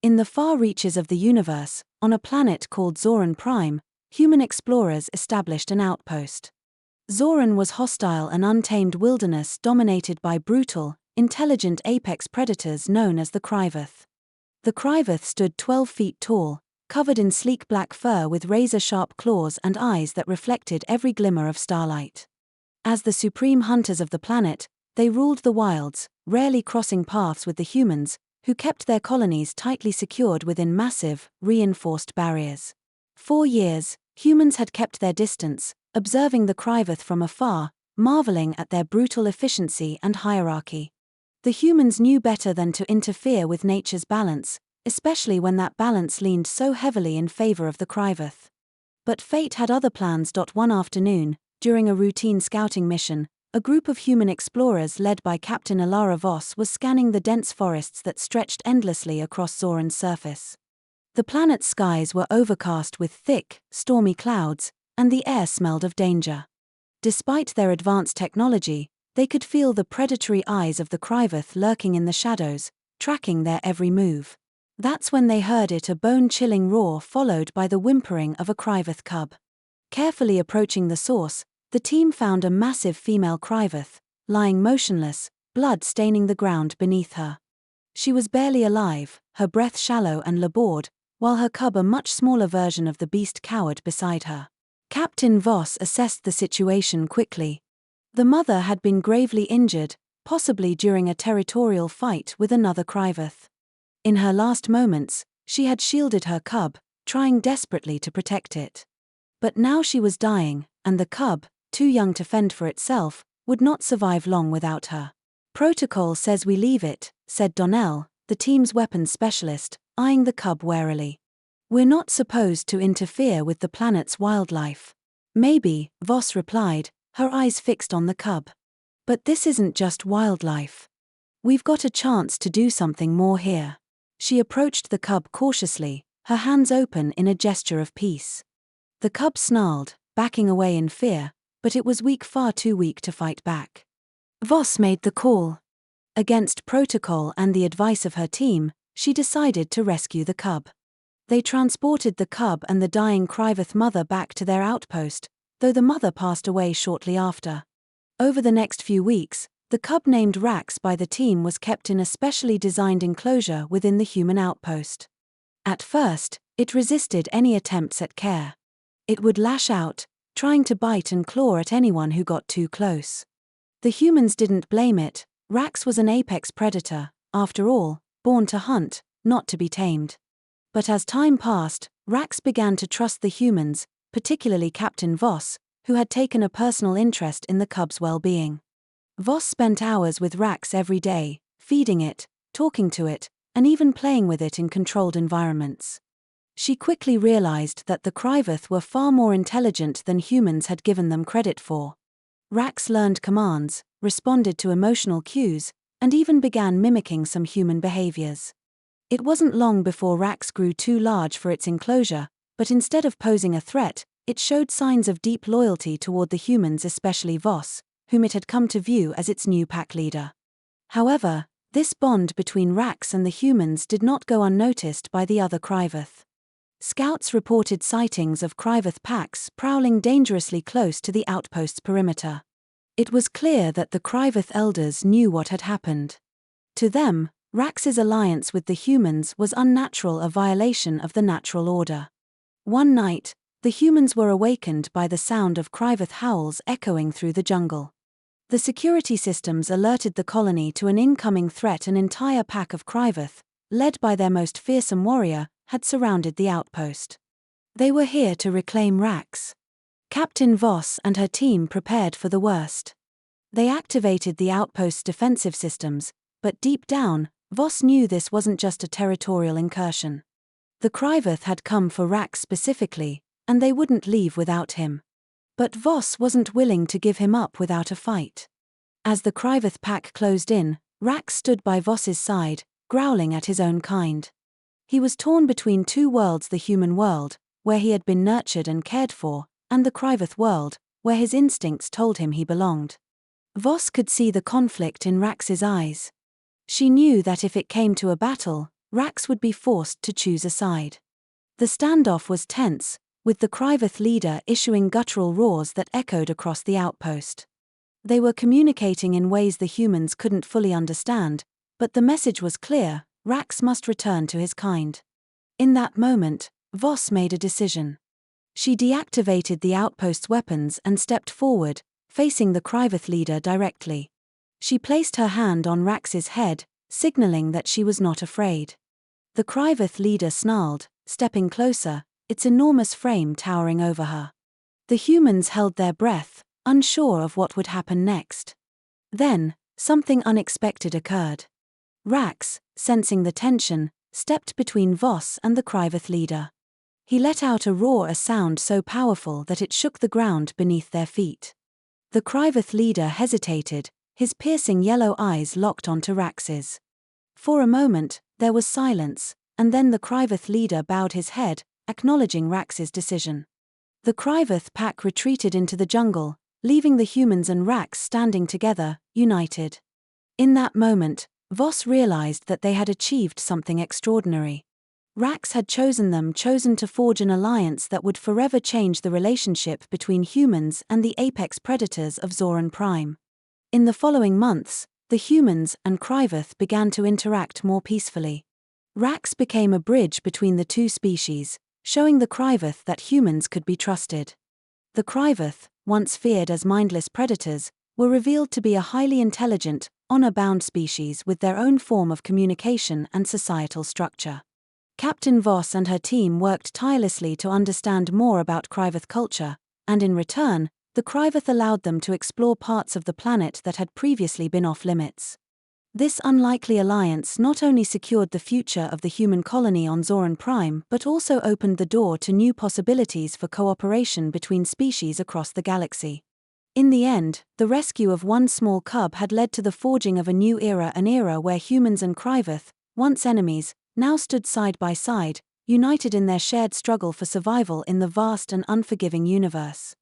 In the far reaches of the universe, on a planet called Zoran Prime, human explorers established an outpost. Zoran was hostile and untamed wilderness dominated by brutal, intelligent apex predators known as the Kryveth. The Kryveth stood 12 feet tall, covered in sleek black fur with razor-sharp claws and eyes that reflected every glimmer of starlight. As the supreme hunters of the planet, they ruled the wilds, rarely crossing paths with the humans, who kept their colonies tightly secured within massive, reinforced barriers. For years, humans had kept their distance, observing the Kryveth from afar, marveling at their brutal efficiency and hierarchy. The humans knew better than to interfere with nature's balance, especially when that balance leaned so heavily in favor of the Kryveth. But fate had other plans. One afternoon, during a routine scouting mission, a group of human explorers led by Captain Alara Voss was scanning the dense forests that stretched endlessly across Zoran's surface. The planet's skies were overcast with thick, stormy clouds, and the air smelled of danger. Despite their advanced technology, they could feel the predatory eyes of the Kryveth lurking in the shadows, tracking their every move. That's when they heard it, a bone-chilling roar followed by the whimpering of a Kryveth cub. Carefully approaching the source, the team found a massive female Kryveth, lying motionless, blood staining the ground beneath her. She was barely alive, her breath shallow and labored, while her cub, a much smaller version of the beast, cowered beside her. Captain Voss assessed the situation quickly. The mother had been gravely injured, possibly during a territorial fight with another Kryveth. In her last moments, she had shielded her cub, trying desperately to protect it. But now she was dying, and the cub, too young to fend for itself, would not survive long without her. "Protocol says we leave it," said Donnell, the team's weapons specialist, eyeing the cub warily. "We're not supposed to interfere with the planet's wildlife." "Maybe," Voss replied, her eyes fixed on the cub. "But this isn't just wildlife. We've got a chance to do something more here." She approached the cub cautiously, her hands open in a gesture of peace. The cub snarled, backing away in fear, but it was weak, far too weak to fight back. Voss made the call. Against protocol and the advice of her team, she decided to rescue the cub. They transported the cub and the dying Kryveth mother back to their outpost, though the mother passed away shortly after. Over the next few weeks, the cub, named Rax by the team, was kept in a specially designed enclosure within the human outpost. At first, it resisted any attempts at care. It would lash out, trying to bite and claw at anyone who got too close. The humans didn't blame it. Rax was an apex predator, after all, born to hunt, not to be tamed. But as time passed, Rax began to trust the humans, particularly Captain Voss, who had taken a personal interest in the cub's well-being. Voss spent hours with Rax every day, feeding it, talking to it, and even playing with it in controlled environments. She quickly realized that the Kryveth were far more intelligent than humans had given them credit for. Rax learned commands, responded to emotional cues, and even began mimicking some human behaviors. It wasn't long before Rax grew too large for its enclosure, but instead of posing a threat, it showed signs of deep loyalty toward the humans, especially Voss, whom it had come to view as its new pack leader. However, this bond between Rax and the humans did not go unnoticed by the other Kryveth. Scouts reported sightings of Kryveth packs prowling dangerously close to the outpost's perimeter. It was clear that the Kryveth elders knew what had happened. To them, Rax's alliance with the humans was unnatural, a violation of the natural order. One night, the humans were awakened by the sound of Kryveth howls echoing through the jungle. The security systems alerted the colony to an incoming threat. An entire pack of Kryveth, led by their most fearsome warrior, had surrounded the outpost. They were here to reclaim Rax. Captain Voss and her team prepared for the worst. They activated the outpost's defensive systems, but deep down, Voss knew this wasn't just a territorial incursion. The Kryveth had come for Rax specifically, and they wouldn't leave without him. But Voss wasn't willing to give him up without a fight. As the Kryveth pack closed in, Rax stood by Voss's side, growling at his own kind. He was torn between two worlds: the human world, where he had been nurtured and cared for, and the Kryveth world, where his instincts told him he belonged. Voss could see the conflict in Rax's eyes. She knew that if it came to a battle, Rax would be forced to choose a side. The standoff was tense, with the Kryveth leader issuing guttural roars that echoed across the outpost. They were communicating in ways the humans couldn't fully understand, but the message was clear: Rax must return to his kind. In that moment, Voss made a decision. She deactivated the outpost's weapons and stepped forward, facing the Kryveth leader directly. She placed her hand on Rax's head, signaling that she was not afraid. The Kryveth leader snarled, stepping closer, its enormous frame towering over her. The humans held their breath, unsure of what would happen next. Then, something unexpected occurred. Rax, sensing the tension, stepped between Voss and the Kryveth leader. He let out a sound so powerful that it shook the ground beneath their feet. The Kryveth leader hesitated, his piercing yellow eyes locked onto Rax's. For a moment, there was silence, and then the Kryveth leader bowed his head, acknowledging Rax's decision. The Kryveth pack retreated into the jungle, leaving the humans and Rax standing together, united. In that moment, Voss realized that they had achieved something extraordinary. Rax had chosen to forge an alliance that would forever change the relationship between humans and the apex predators of Zoran Prime. In the following months, the humans and Kryveth began to interact more peacefully. Rax became a bridge between the two species, showing the Kryveth that humans could be trusted. The Kryveth, once feared as mindless predators, were revealed to be a highly intelligent, honor-bound species with their own form of communication and societal structure. Captain Voss and her team worked tirelessly to understand more about Kryveth culture, and in return, the Kryveth allowed them to explore parts of the planet that had previously been off-limits. This unlikely alliance not only secured the future of the human colony on Zoran Prime but also opened the door to new possibilities for cooperation between species across the galaxy. In the end, the rescue of one small cub had led to the forging of a new era, an era where humans and Kryveth, once enemies, now stood side by side, united in their shared struggle for survival in the vast and unforgiving universe.